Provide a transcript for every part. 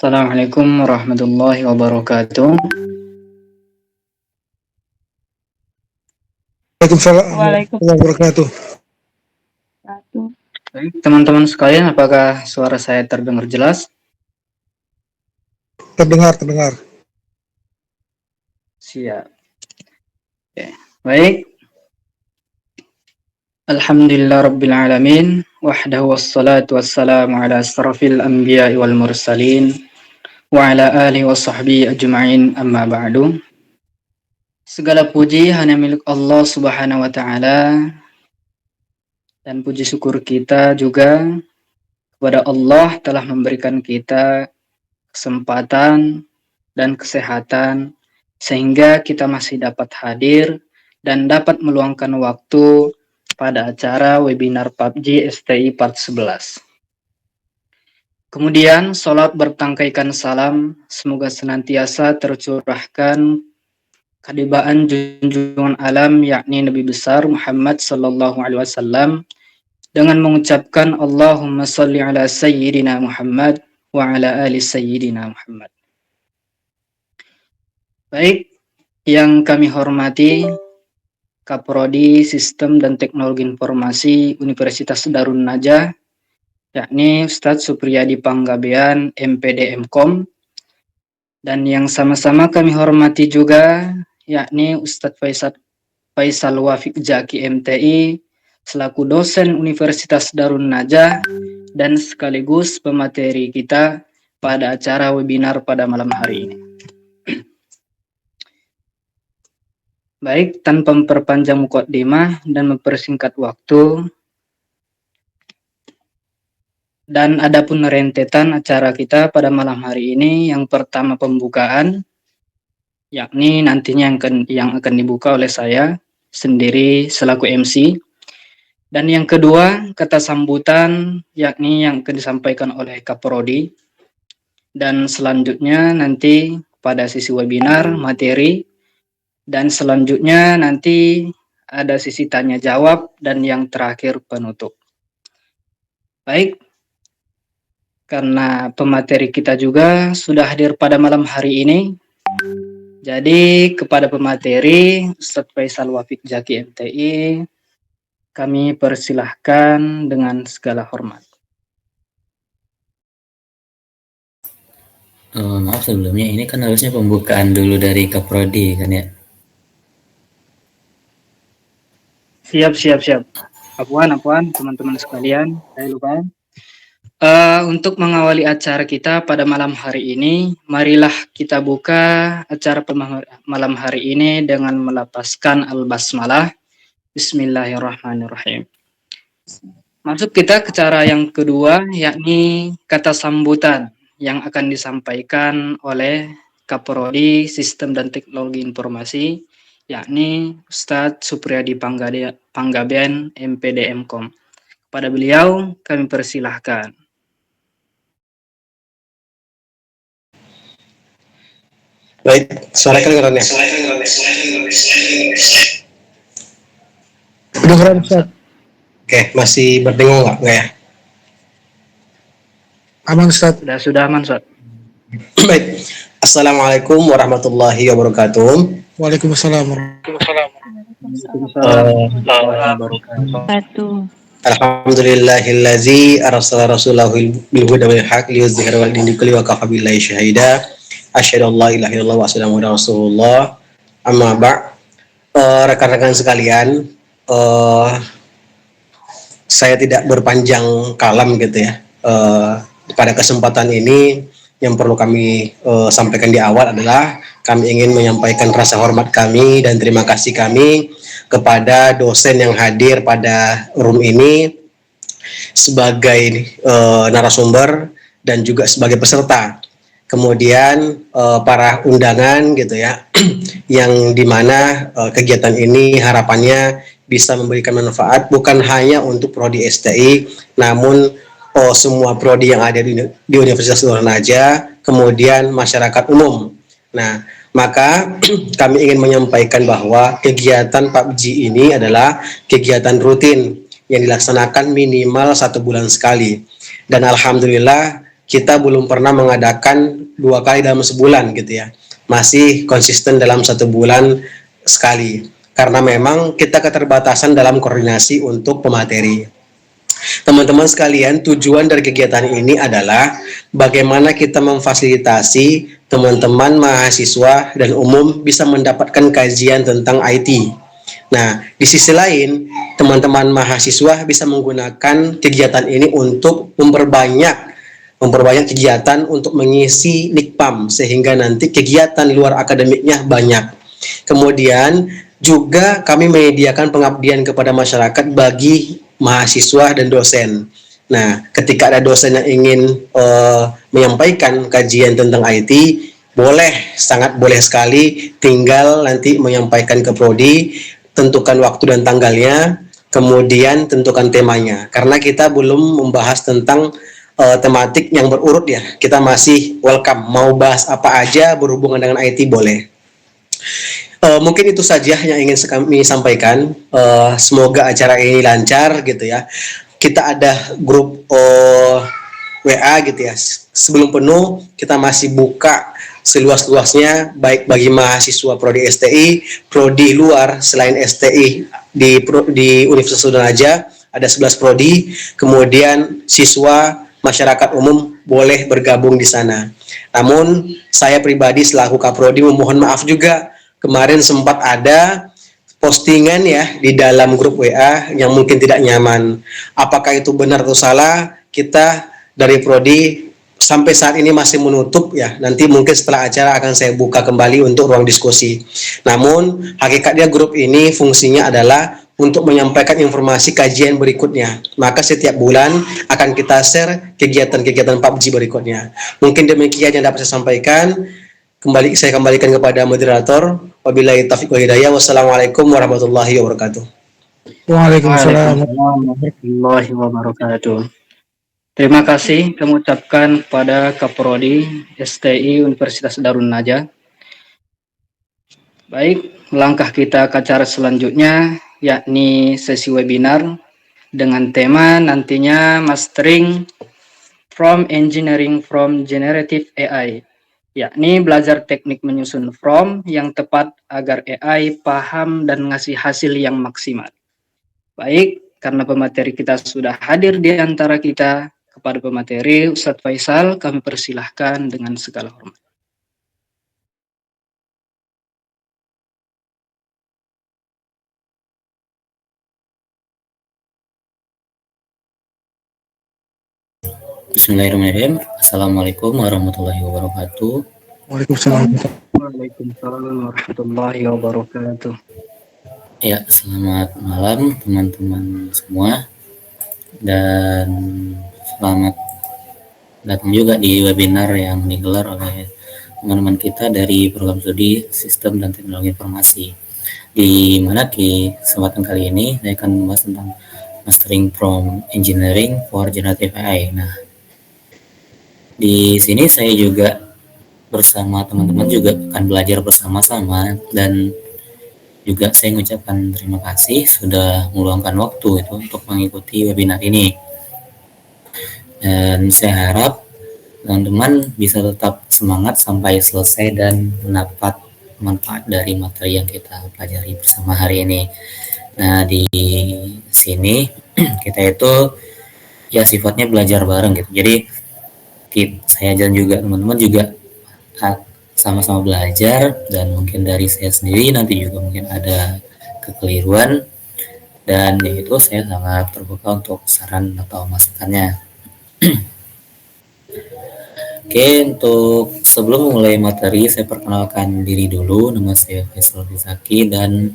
Assalamualaikum warahmatullahi wabarakatuh. Waalaikumsalam warahmatullahi wabarakatuh. Baik, teman-teman sekalian, apakah suara saya terdengar jelas? Terdengar. Siap. Oke. Baik. Alhamdulillah Rabbil Alamin. Wahdahu wassalatu wassalamu ala asrafil anbiya'i wal mursalin. Wa ala alihi wa sahbihi ajma'in amma ba'du. Segala puji hanya milik Allah Subhanahu wa ta'ala. Dan puji syukur kita juga kepada Allah telah memberikan kita kesempatan dan kesehatan sehingga kita masih dapat hadir dan dapat meluangkan waktu pada acara webinar PUBG STI Part 11. Kemudian salat bertangkaikan salam, semoga senantiasa tercurahkan kedibaan junjungan alam yakni Nabi besar Muhammad sallallahu alaihi wasallam dengan mengucapkan Allahumma shalli ala sayyidina Muhammad wa ala ali sayyidina Muhammad. Baik, yang kami hormati Kaprodi Sistem dan Teknologi Informasi Universitas Darun Najah, yakni Ustadz Supriyadi Panggabean, MPD MKOM, dan yang sama-sama kami hormati juga, yakni Ustadz Faisal Wafiq Jaki MTI, selaku dosen Universitas Darun Najah, dan sekaligus pemateri kita pada acara webinar pada malam hari ini. Baik, tanpa memperpanjang mukadimah dan mempersingkat waktu, dan adapun rentetan acara kita pada malam hari ini, yang pertama pembukaan, yakni nantinya yang akan dibuka oleh saya sendiri selaku MC, dan yang kedua kata sambutan, yakni yang akan disampaikan oleh Kaprodi, dan selanjutnya nanti pada sisi webinar materi. Dan selanjutnya nanti ada sisi tanya jawab dan yang terakhir penutup. Baik, karena pemateri kita juga sudah hadir pada malam hari ini. Jadi kepada pemateri Ustadz Faisal Wafiq Jaki MTI, kami persilahkan dengan segala hormat. Maaf sebelumnya, ini kan harusnya pembukaan dulu dari Kaprodi kan ya? Siap. Apuan teman-teman sekalian, saya lupa. Untuk mengawali acara kita pada malam hari ini, marilah kita buka acara malam hari ini dengan melapaskan al-basmalah. Bismillahirrahmanirrahim. Masuk kita ke cara yang kedua, yakni kata sambutan yang akan disampaikan oleh Kaprodi Sistem dan Teknologi Informasi, yakni Ustadz Supriyadi Panggabean MPD MKOM. Pada beliau kami persilahkan. Baik, suara kedengaran ya? Kedengaran Ustaz. Oke, masih berdengung nggak ya? Aman Ustaz. Sudah aman Ustaz. Baik, Assalamualaikum warahmatullahi wabarakatuh. Waalaikumsalam. Alhamdulillahillazi arsala rasulahu bil huda wal haq liyuzhhirahu 'alal dini kullihi wa kafa billahi syahida. Asyhadu an la ilaha illallah wa asyhadu anna rasulullah. Amma ba'd. Rekan-rekan sekalian, saya tidak berpanjang kalam gitu ya. Pada kesempatan ini yang perlu kami sampaikan di awal adalah kami ingin menyampaikan rasa hormat kami dan terima kasih kami kepada dosen yang hadir pada room ini sebagai narasumber dan juga sebagai peserta. Kemudian para undangan gitu ya, yang dimana kegiatan ini harapannya bisa memberikan manfaat bukan hanya untuk prodi STI, namun semua prodi yang ada di Universitas Darun Najah, kemudian masyarakat umum. Nah, maka kami ingin menyampaikan bahwa kegiatan PUBG ini adalah kegiatan rutin yang dilaksanakan minimal 1 bulan sekali. Dan alhamdulillah kita belum pernah mengadakan 2 kali dalam sebulan gitu ya. Masih konsisten dalam 1 bulan sekali. Karena memang kita keterbatasan dalam koordinasi untuk pemateri. Teman-teman sekalian, tujuan dari kegiatan ini adalah bagaimana kita memfasilitasi teman-teman mahasiswa dan umum bisa mendapatkan kajian tentang IT. Nah, di sisi lain, teman-teman mahasiswa bisa menggunakan kegiatan ini untuk memperbanyak kegiatan untuk mengisi Nikpam sehingga nanti kegiatan luar akademiknya banyak. Kemudian juga kami menyediakan pengabdian kepada masyarakat bagi mahasiswa dan dosen. Nah, ketika ada dosen yang ingin menyampaikan kajian tentang IT, sangat boleh sekali, tinggal nanti menyampaikan ke prodi, tentukan waktu dan tanggalnya, kemudian tentukan temanya. Karena kita belum membahas tentang tematik yang berurut ya, kita masih welcome, mau bahas apa aja berhubungan dengan IT boleh. Mungkin itu saja yang ingin kami sampaikan. Semoga acara ini lancar gitu ya. Kita ada grup WA gitu ya. Sebelum penuh kita masih buka seluas-luasnya, baik bagi mahasiswa prodi STI, prodi luar selain STI di Universitas Sudrajat ada 11 prodi, kemudian siswa masyarakat umum boleh bergabung di sana. Namun saya pribadi selaku Kaprodi memohon maaf juga, kemarin sempat ada postingan ya di dalam grup WA yang mungkin tidak nyaman. Apakah itu benar atau salah? Kita dari prodi sampai saat ini masih menutup ya. Nanti mungkin setelah acara akan saya buka kembali untuk ruang diskusi. Namun hakikatnya grup ini fungsinya adalah untuk menyampaikan informasi kajian berikutnya. Maka setiap bulan akan kita share kegiatan-kegiatan PUBG berikutnya. Mungkin demikian yang dapat saya sampaikan. Saya kembalikan kepada moderator. Wabillahi taufiq wal hidayah. Wassalamualaikum warahmatullahi wabarakatuh. Waalaikumsalam. warahmatullahi wabarakatuh. Terima kasih kami ucapkan kepada Kaprodi STI Universitas Darun Najah. Baik, melangkah kita ke acara selanjutnya, yakni sesi webinar dengan tema nantinya Mastering from Engineering from Generative AI, yakni belajar teknik menyusun prompt yang tepat agar AI paham dan ngasih hasil yang maksimal. Baik, karena pemateri kita sudah hadir di antara kita, kepada pemateri Ustadz Faisal kami persilahkan dengan segala hormat. Bismillahirrahmanirrahim. Assalamualaikum warahmatullahi wabarakatuh. Waalaikumsalam. Waalaikumsalam warahmatullahi wabarakatuh. Ya, selamat malam teman-teman semua dan selamat datang juga di webinar yang digelar oleh teman-teman kita dari program studi Sistem dan Teknologi Informasi. Di mana di kesempatan kali ini saya akan membahas tentang Mastering from Engineering for Generative AI. Nah, di sini saya juga bersama teman-teman juga akan belajar bersama-sama dan juga saya mengucapkan terima kasih sudah meluangkan waktu itu untuk mengikuti webinar ini. Dan saya harap teman-teman bisa tetap semangat sampai selesai dan mendapat manfaat dari materi yang kita pelajari bersama hari ini. Nah, di sini kita itu ya sifatnya belajar bareng gitu. Jadi saya dan juga teman-teman juga sama-sama belajar, dan mungkin dari saya sendiri nanti juga mungkin ada kekeliruan, dan itu saya sangat terbuka untuk saran atau masukannya. Oke, untuk sebelum mulai materi saya perkenalkan diri dulu. Nama saya Faisal Rizaki dan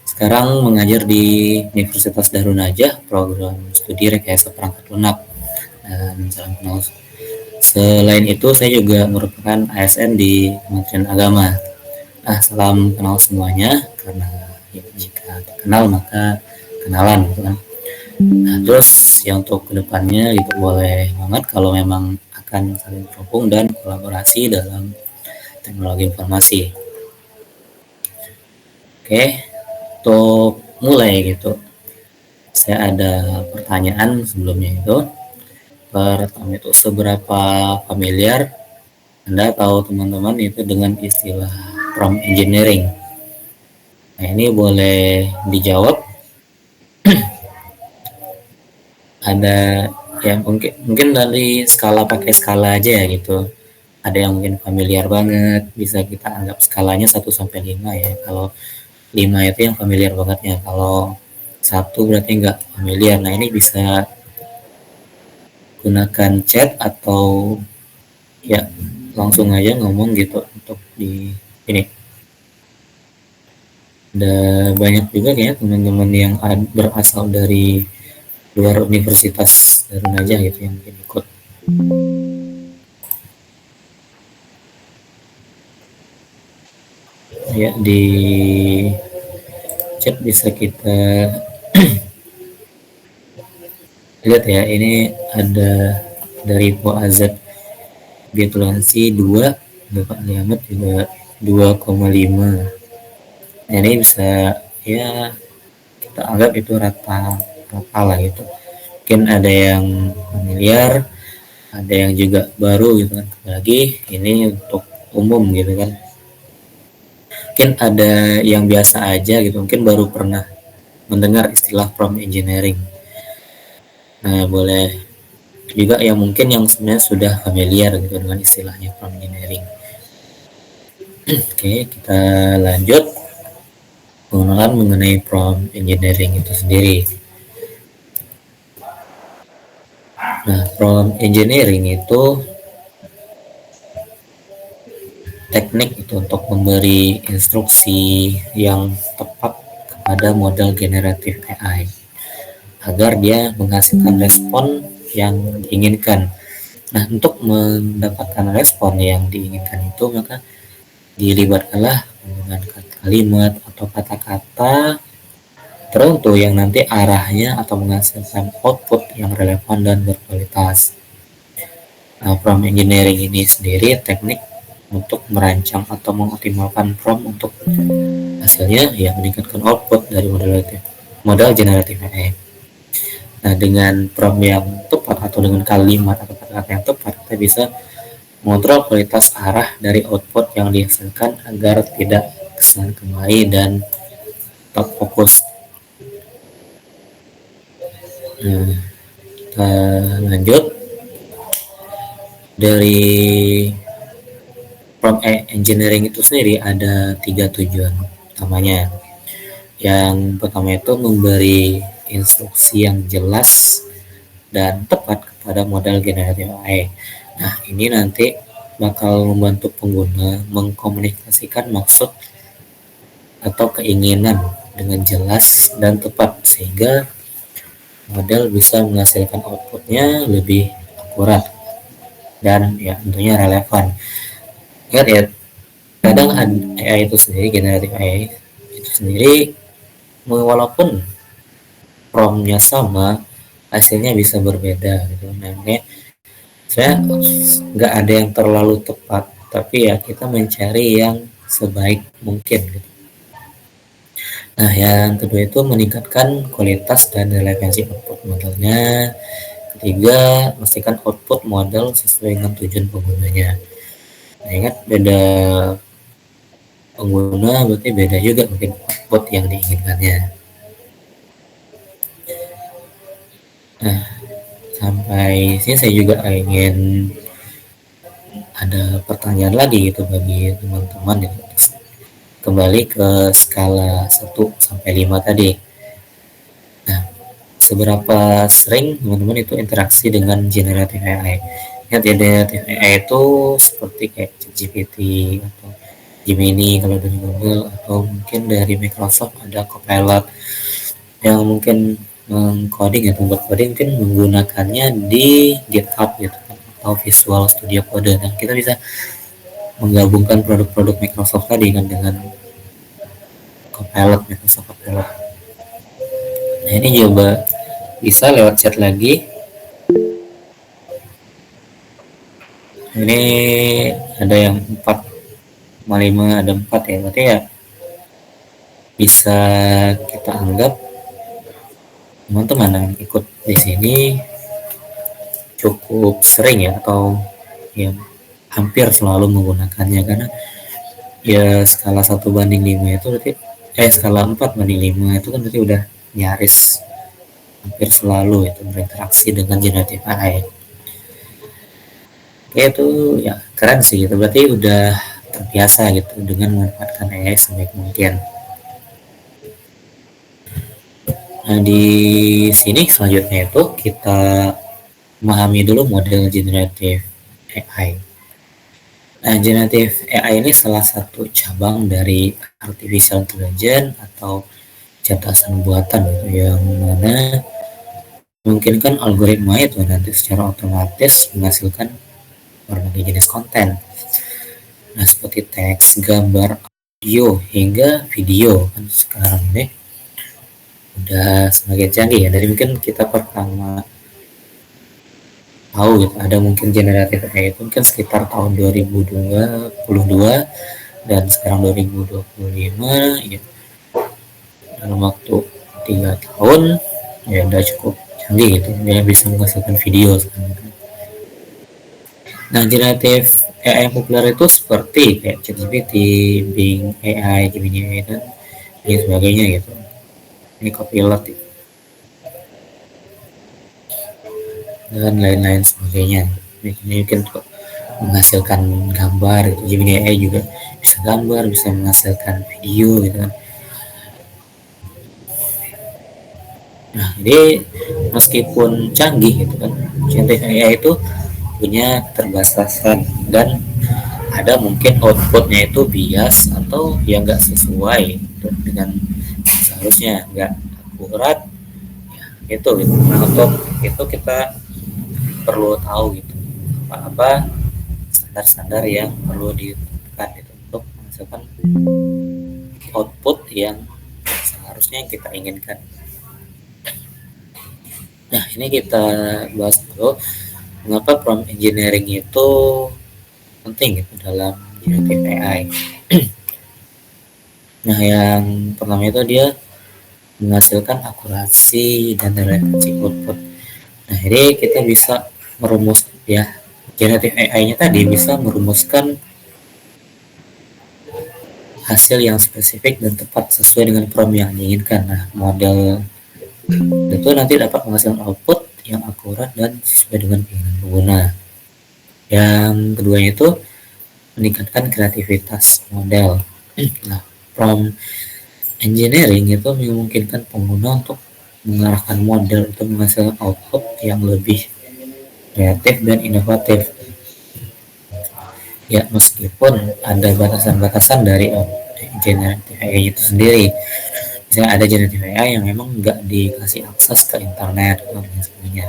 sekarang mengajar di Universitas Darun Najah program studi rekayasa perangkat lunak dan salam kenal. Selain itu saya juga merupakan ASN di Kementerian Agama. Nah, salam kenal semuanya, karena ya, jika tak kenal maka kenalan gitu kan. Nah, terus yang untuk kedepannya itu boleh banget kalau memang akan saling terhubung dan kolaborasi dalam teknologi informasi. Oke, untuk mulai gitu, saya ada pertanyaan sebelumnya itu. pertama itu seberapa familiar Anda tahu teman-teman itu dengan istilah prompt engineering. Nah, ini boleh dijawab. Ada yang mungkin dari skala pakai skala aja ya gitu. Ada yang mungkin familiar banget, bisa kita anggap skalanya 1 sampai 5 ya. Kalau 5 itu yang familiar bangetnya. Kalau 1 berarti nggak familiar. Nah, ini bisa gunakan chat atau ya langsung aja ngomong gitu untuk di ini. Ada banyak juga kayaknya teman-teman yang berasal dari luar Universitas Darun Najah gitu yang mungkin ikut. Ya, di chat bisa kita lihat ya, ini ada dari Po Azad Getulasi 2, Bapak Liamat juga 2,5. Nah, ini bisa ya kita anggap itu rata lah gitu. Mungkin ada yang familiar, ada yang juga baru gitu kan. Lagi ini untuk umum gitu kan. Mungkin ada yang biasa aja gitu, mungkin baru pernah mendengar istilah prompt engineering. Nah, boleh juga yang mungkin yang sebenarnya sudah familiar gitu dengan istilahnya prompt engineering. Oke, kita lanjut pengenalan mengenai prompt engineering itu sendiri. Nah, prompt engineering itu teknik itu untuk memberi instruksi yang tepat kepada model generatif AI agar dia menghasilkan respon yang diinginkan. Nah, untuk mendapatkan respon yang diinginkan itu maka dilibatkanlah penggunaan kalimat atau kata-kata tertentu yang nanti arahnya atau menghasilkan output yang relevan dan berkualitas. Nah, prompt engineering ini sendiri teknik untuk merancang atau mengoptimalkan prompt untuk hasilnya ya meningkatkan output dari model generatif AI. Nah, dengan prompt yang tepat atau dengan kalimat atau kata-kata yang tepat, kita bisa mengontrol kualitas arah dari output yang dihasilkan agar tidak kesana kemari dan tetap fokus. Nah, kita lanjut dari prompt engineering itu sendiri ada 3 tujuan utamanya. Yang pertama itu memberi instruksi yang jelas dan tepat kepada model generatif AI. Nah, ini nanti bakal membantu pengguna mengkomunikasikan maksud atau keinginan dengan jelas dan tepat sehingga model bisa menghasilkan outputnya lebih akurat dan ya tentunya relevan. Ingat ya, kadang AI itu sendiri, generatif AI itu sendiri walaupun promptnya sama, hasilnya bisa berbeda gitu. Namanya saya nggak ada yang terlalu tepat, tapi ya kita mencari yang sebaik mungkin gitu. Nah, yang kedua itu meningkatkan kualitas dan relevansi output modelnya. Ketiga, pastikan output model sesuai dengan tujuan penggunanya. Nah, ingat beda pengguna berarti beda juga mungkin output yang diinginkannya. Nah, sampai sini saya juga ingin ada pertanyaan lagi gitu bagi teman-teman gitu. Kembali ke skala 1 sampai 5 tadi. Nah, seberapa sering teman-teman itu interaksi dengan generatif AI? Ingat ya, generatif AI itu seperti kayak ChatGPT atau Gemini kalau dari Google, atau mungkin dari Microsoft ada Copilot yang mungkin coding atau membuat coding mungkin menggunakannya di GitHub gitu atau Visual Studio Code. Dan kita bisa menggabungkan produk-produk Microsoft tadi kan dengan Copilot, Microsoft Copilot. Nah, ini coba bisa lewat chat lagi. Ini ada yang 4,5, ada 4 ya, berarti ya bisa kita anggap teman-teman yang ikut di sini cukup sering ya, atau ya hampir selalu menggunakannya, karena ya skala 1:5 itu berarti skala 4:5 itu kan berarti udah nyaris hampir selalu itu berinteraksi dengan generatif AI. Oke, itu ya keren sih, itu berarti udah terbiasa gitu dengan memanfaatkan AI sebaik mungkin. Nah, di sini selanjutnya itu kita memahami dulu model generatif AI. Nah, generatif AI ini salah satu cabang dari artificial intelligence atau cerdasan buatan gitu, yang mana memungkinkan algoritma itu nanti secara otomatis menghasilkan berbagai jenis konten. Nah, seperti teks, gambar, audio, hingga video. Kan sekarang ini udah semakin canggih ya. Dari mungkin kita pertama tahu gitu, ada mungkin generatif AI itu mungkin sekitar tahun 2022, dan sekarang 2025 ya, dalam waktu 3 tahun ya udah cukup canggih gitu, dia bisa menghasilkan video sekarang. Nah, generatif AI yang populer itu seperti kayak ChatGPT, Bing AI, Gemini AI, dan lain sebagainya gitu. Ini Copilot gitu, dan lain-lain sebagainya. Ini mungkin untuk menghasilkan gambar gitu. Gemini AI juga bisa gambar, bisa menghasilkan video gitu kan. Nah, ini meskipun canggih gitu kan, generatif AI itu punya keterbatasan, dan ada mungkin outputnya itu bias atau yang nggak sesuai gitu, dengan seharusnya, nggak akurat ya, itu gitu. Nah, untuk itu kita perlu tahu gitu apa standar-standar yang perlu ditentukan gitu, untuk menghasilkan output yang seharusnya yang kita inginkan. Nah, ini kita bahas dulu mengapa prompt engineering itu penting gitu dalam generative AI. Nah, yang pertama itu dia menghasilkan akurasi dan relevansi output. Nah, ini kita bisa merumus ya, generative AI-nya tadi bisa merumuskan hasil yang spesifik dan tepat sesuai dengan prompt yang diinginkan. Nah, model itu nanti dapat menghasilkan output yang akurat dan sesuai dengan keinginan pengguna. Yang kedua itu meningkatkan kreativitas model. Nah, prompt engineering itu memungkinkan pengguna untuk mengarahkan model untuk menghasilkan output yang lebih kreatif dan inovatif. Ya, meskipun ada batasan-batasan dari generative AI itu sendiri. Misalnya ada generative AI yang memang nggak dikasih akses ke internet dan sebagainya.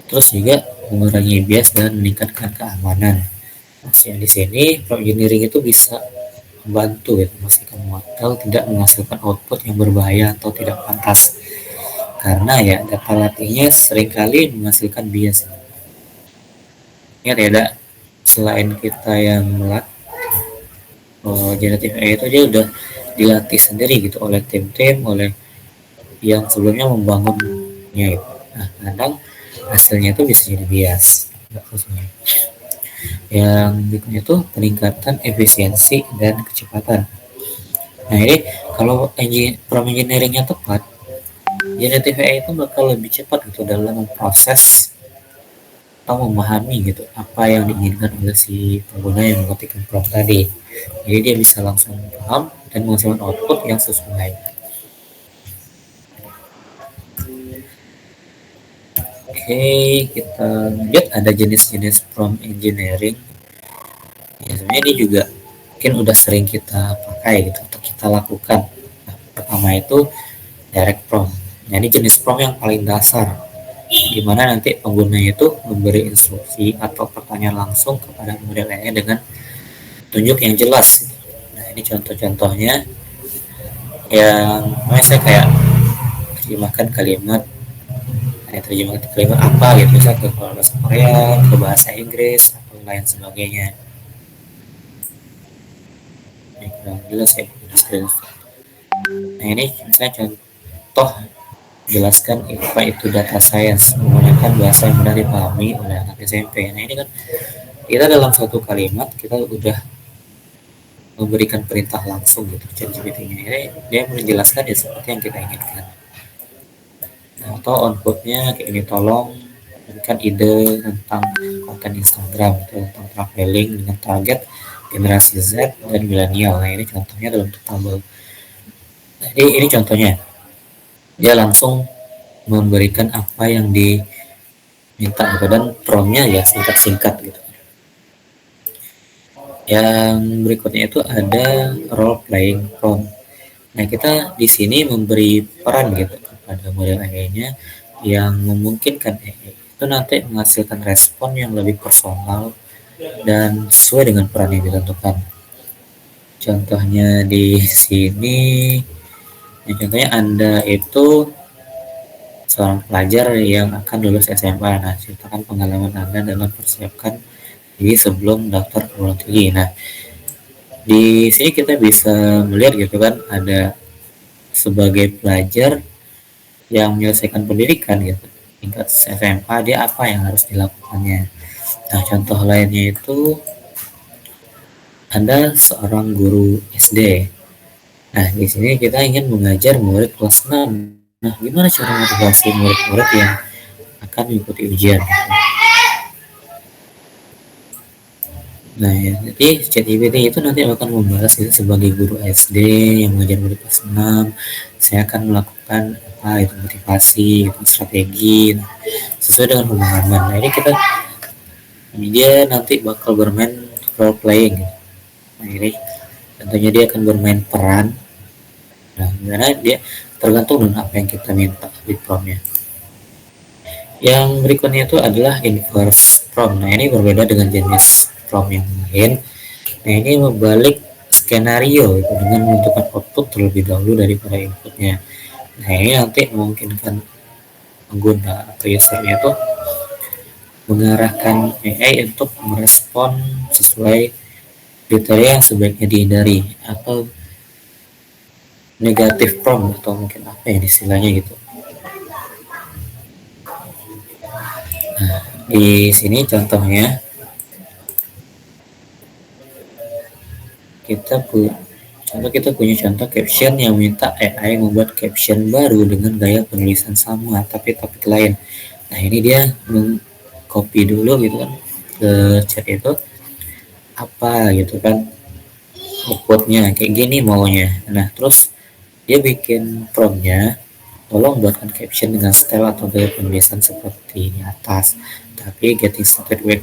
Terus juga mengurangi bias dan meningkatkan keamanan. Maksudnya di sini prompt engineering itu bisa membantu ya, memastikan model tidak menghasilkan output yang berbahaya atau tidak pantas, karena ya data latihnya seringkali menghasilkan bias. Ingat ya, ada selain kita yang melatih generative AI itu, dia udah dilatih sendiri gitu oleh tim-tim, oleh yang sebelumnya membangunnya itu. Nah, kadang hasilnya itu bisa jadi bias. Yang berikutnya itu peningkatan efisiensi dan kecepatan. Nah, ini kalau prompt engineeringnya tepat, generative AI itu bakal lebih cepat gitu dalam memproses atau memahami gitu apa yang diinginkan oleh si pengguna yang mengetikkan prompt tadi. Jadi dia bisa langsung paham dan menghasilkan output yang sesuai. Oke, kita lihat ada jenis-jenis prompt engineering. Ya, sebenarnya ini juga mungkin udah sering kita pakai gitu atau kita lakukan. Nah, pertama itu direct prompt. Nah, ini jenis prompt yang paling dasar, di mana nanti pengguna itu memberi instruksi atau pertanyaan langsung kepada model AI dengan tunjuk yang jelas. Nah, ini contoh-contohnya yang saya kayak terjemahkan kalimat, terjemahkan kalimat apa gitu, misalnya ke bahasa Korea, ke bahasa Inggris, atau lain sebagainya. Ini kurang jelas ya di screen. Nah, ini misalnya contoh jelaskan apa itu data science menggunakan bahasa yang mudah dipahami oleh anak SMP. Nah ini kan kita dalam satu kalimat kita udah memberikan perintah langsung gitu ChatGPT-nya. Ini dia menjelaskan ya seperti yang kita inginkan. Nah, atau outputnya kayak ini, tolong berikan ide tentang konten Instagram gitu, tentang traveling dengan target generasi Z dan milenial. Nah ini contohnya dalam tabel. Jadi ini contohnya, dia langsung memberikan apa yang diminta gitu, dan promptnya ya singkat-singkat gitu. Yang berikutnya itu ada role playing prompt. Nah kita di sini memberi peran gitu kepada model AI-nya yang memungkinkan AI itu nanti menghasilkan respon yang lebih personal dan sesuai dengan peran yang ditentukan. Contohnya di sini, ya contohnya Anda itu seorang pelajar yang akan lulus SMA. Nah, ceritakan pengalaman Anda dalam persiapkan diri sebelum daftar perguruan tinggi. Nah, di sini kita bisa melihat gitu kan, ada sebagai pelajar yang menyelesaikan pendidikan gitu tingkat SMA, dia apa yang harus dilakukannya. Nah, contoh lainnya itu Anda seorang guru SD. Nah, di sini kita ingin mengajar murid kelas 6. Nah, gimana cara motivasi murid-murid yang akan mengikuti ujian? Nah, ya, jadi ChatGPT itu nanti akan membahas itu sebagai guru SD yang mengajar murid kelas 6. Saya akan melakukan apa itu motivasi, itu strategi, nah, sesuai dengan pemahaman. Nah, dia nanti bakal bermain role playing. Nah, ini tentunya dia akan bermain peran. Nah, karena dia tergantung dengan apa yang kita minta di promptnya. Yang berikutnya itu adalah inverse prompt. Nah, ini berbeda dengan jenis prompt yang lain. Nah, ini membalik skenario itu dengan menentukan output terlebih dahulu daripada inputnya. Nah, ini nanti memungkinkan pengguna atau usernya itu mengarahkan AI untuk merespon sesuai kriteria yang sebaiknya dihindari, atau negatif prompt, atau mungkin apa ya istilahnya gitu. Nah, di sini contohnya kita punya contoh caption yang minta AI membuat caption baru dengan gaya penulisan sama tapi topik lain. Nah, ini dia copy dulu gitu kan ke chat itu apa gitu kan outputnya kayak gini maunya. Nah, terus dia bikin promptnya, tolong buatkan caption dengan style atau gaya penulisan seperti di atas, tapi getting started with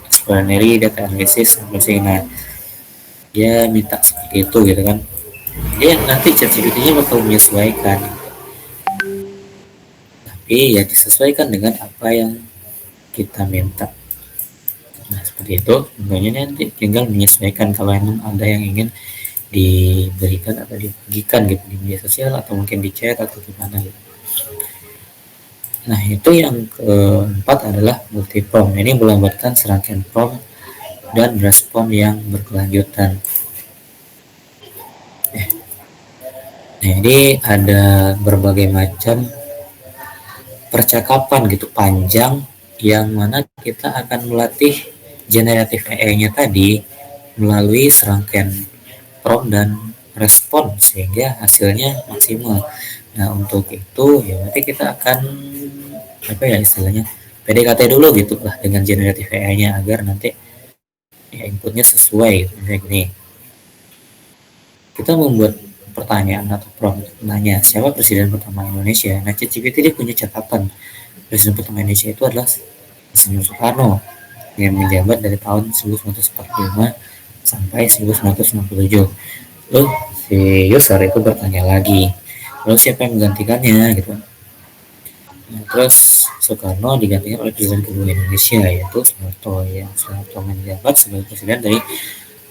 explanatory, data analysis, nah dia minta seperti itu gitu kan. Dia nanti ChatGPT-nya bakal menyesuaikan, tapi ya disesuaikan dengan apa yang kita minta. Nah, seperti itu. Contohnya nanti tinggal menyesuaikan kalau memang ada yang ingin diberikan atau dibagikan gitu di media sosial atau mungkin di chat atau gimana gitu. Nah, itu yang keempat adalah multi prompt. Ini melambatkan serangkaian prompt dan respon yang berkelanjutan. Jadi ada berbagai macam percakapan gitu panjang yang mana kita akan melatih generatif AI-nya tadi melalui serangkaian prompt dan respon sehingga hasilnya maksimal. Nah, untuk itu ya nanti kita akan apa ya istilahnya PDKT dulu gitu lah dengan generatif AI-nya agar nanti ya inputnya sesuai gitu. Misalnya gini, kita membuat pertanyaan atau prompt nanya siapa presiden pertama Indonesia. Nah, ChatGPT dia punya catatan presiden pertama Indonesia itu adalah Insinyur Soekarno yang menjabat dari tahun 1945 sampai 1967. Lalu si user itu bertanya lagi, lalu siapa yang menggantikannya gitu. Nah, terus Soekarno digantikan oleh presiden kedua Indonesia yaitu Soeharto, yang Soeharto menjabat sebagai presiden dari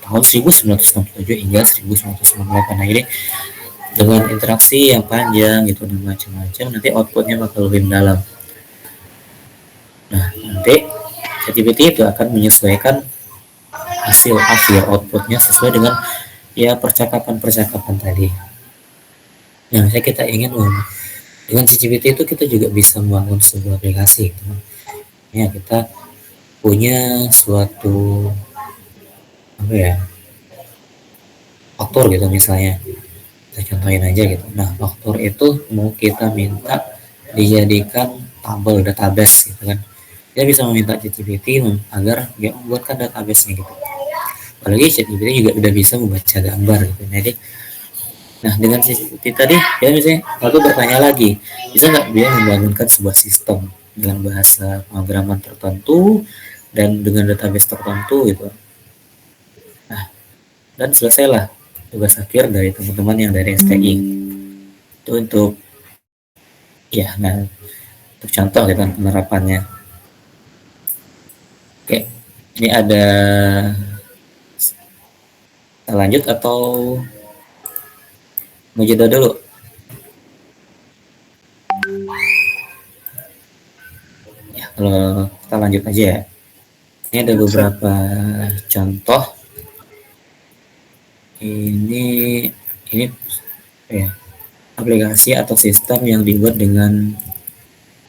tahun 1967 hingga 1998. Nah, ini dengan interaksi yang panjang gitu dan macam-macam, nanti outputnya bakal lebih mendalam. Nah, nanti ChatGPT itu akan menyesuaikan hasil akhir outputnya sesuai dengan ya percakapan tadi. Nah, misalnya kita ingin Dengan ChatGPT itu kita juga bisa membangun sebuah aplikasi gitu. Ya, kita punya suatu apa ya, faktor gitu misalnya, kita contohin aja gitu. Nah, faktor itu mau kita minta dijadikan tabel database gitu kan, kita bisa meminta ChatGPT agar dia membuatkan database-nya gitu. Apalagi ChatGPT juga udah bisa membaca gambar gitu. Jadi, nah dengan ChatGPT tadi ya misalnya aku bertanya lagi, bisa nggak dia membangunkan sebuah sistem dengan bahasa pemrograman tertentu dan dengan database tertentu gitu. Nah, dan selesailah tugas akhir dari teman-teman yang dari STI. Itu untuk ya, nah untuk contoh gitu kan penerapannya. Oke, ini ada lanjut atau mau jeda dulu? Ya, kalau kita lanjut aja ya. Ini ada beberapa contoh. Ini ya, aplikasi atau sistem yang dibuat dengan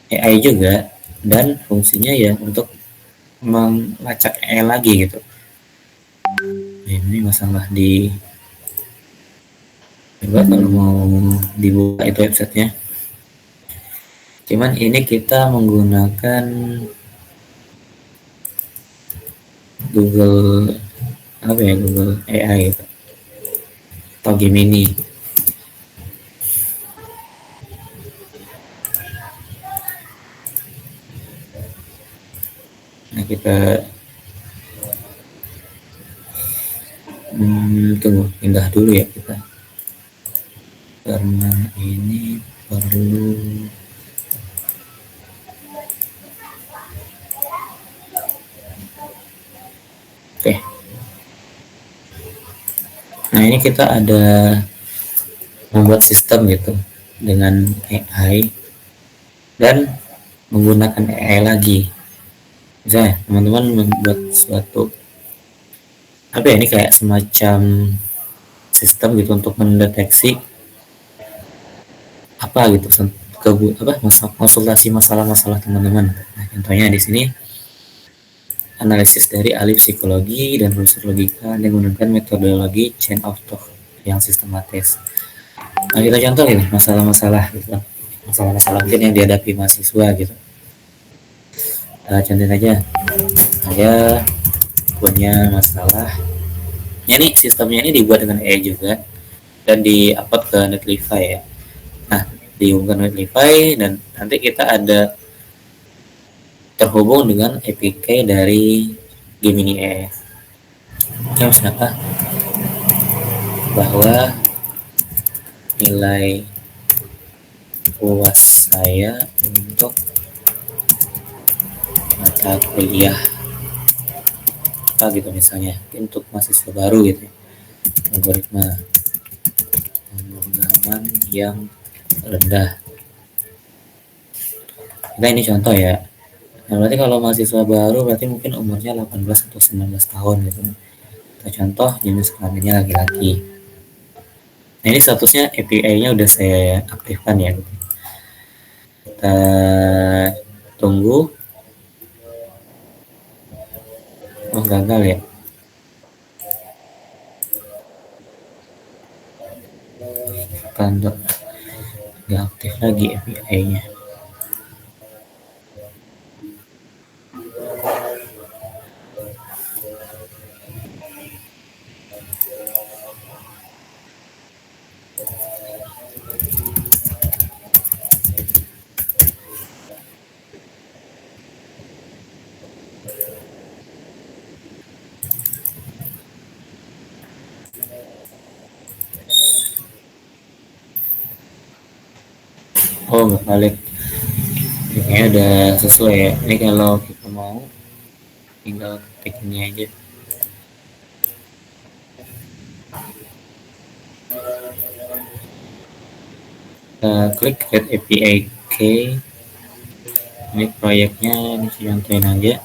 AI juga dan fungsinya ya untuk melacak AI lagi gitu. Nah, ini masalah di coba kalau mau dibuka itu websitenya. Cuman ini kita menggunakan Google apa ya, Google AI gitu atau Gemini. Nah, kita tunggu, pindah dulu ya kita, karena ini perlu oke. Nah, ini kita ada membuat sistem gitu dengan AI dan menggunakan AI lagi. Misalnya teman-teman membuat suatu apa ya, ini kayak semacam sistem gitu untuk mendeteksi apa gitu konsultasi masalah-masalah teman-teman. Nah, contohnya di sini analisis dari ahli psikologi dan profesor logika dengan menggunakan metodologi chain of thought yang sistematis. Nah, kita contoh ini masalah-masalah gitu, masalah-masalah mungkin yang dihadapi mahasiswa gitu. Contohin aja, saya punya masalah. Ini sistemnya ini dibuat dengan AI juga dan di-upload ke Netlify ya. Nah, diunggah Netlify dan nanti kita ada terhubung dengan APK dari Gemini AI. Yang misalkan bahwa nilai puas saya untuk mata kuliah apa gitu misalnya, untuk mahasiswa baru gitu ya, algoritma pemrograman yang rendah. Nah, ini contoh ya. Nah, berarti kalau mahasiswa baru berarti mungkin umurnya 18 atau 19 tahun gitu. Kita contoh jenis kelaminnya laki-laki. Nah, ini statusnya API-nya udah saya aktifkan ya. Kita tunggu. Oh, gagal ya. Tanda nggak aktif lagi API-nya. Oh, nggak balik. Kayaknya udah sesuai ya. Ini kalau kita mau tinggal ketik ini aja. Kita klik Create API key. Ini proyeknya, ini contohin aja.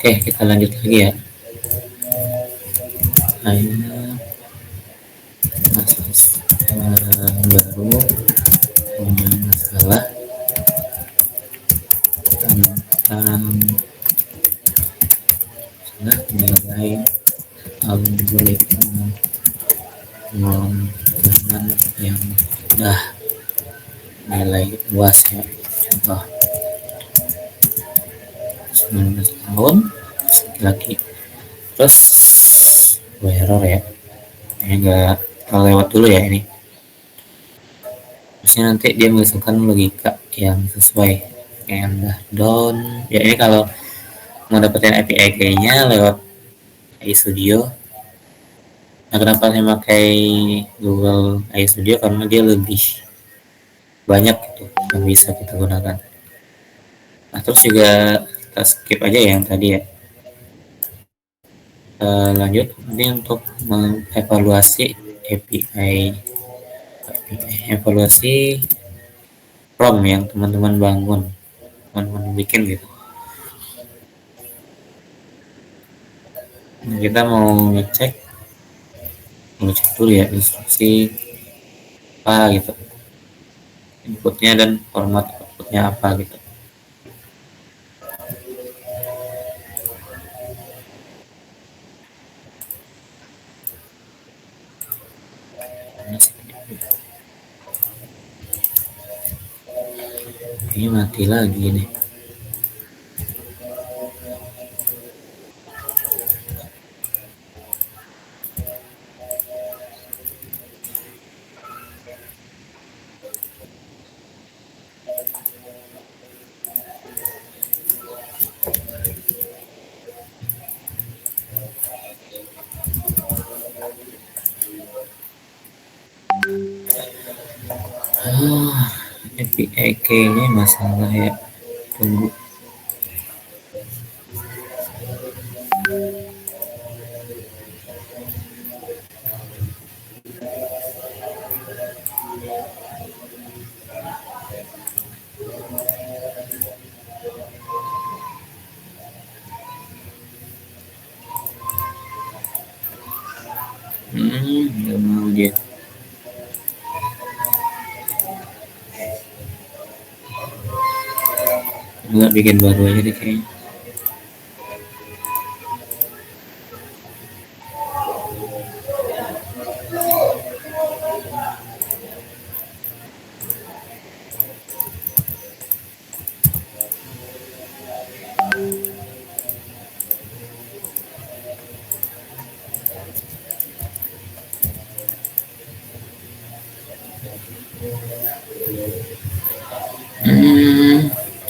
Oke, kita lanjut lagi ya. Ada baru punya masalah tentang nilai algoritma pemrograman yang udah nilai luas ya. Contoh 19 tahun laki-laki, terus error ya, ini enggak lewat dulu ya ini. Terusnya nanti dia menggunakan logika yang sesuai and down ya. Ini kalau mau dapetin API kayaknya lewat AI Studio. Nah, kenapa saya pakai Google AI Studio? Karena dia lebih banyak gitu yang bisa kita gunakan. Nah, terus juga kita skip aja ya yang tadi ya. Lanjut ini untuk mengevaluasi API evaluasi prompt yang teman-teman bangun, teman-teman bikin gitu. Nah, kita mau ngecek dulu ya instruksi apa gitu, inputnya dan format outputnya apa gitu. Ini mati lagi nih. API kayaknya masalah ya, tunggu. Nggak mau dia. Nggak, bikin baru aja deh kayaknya.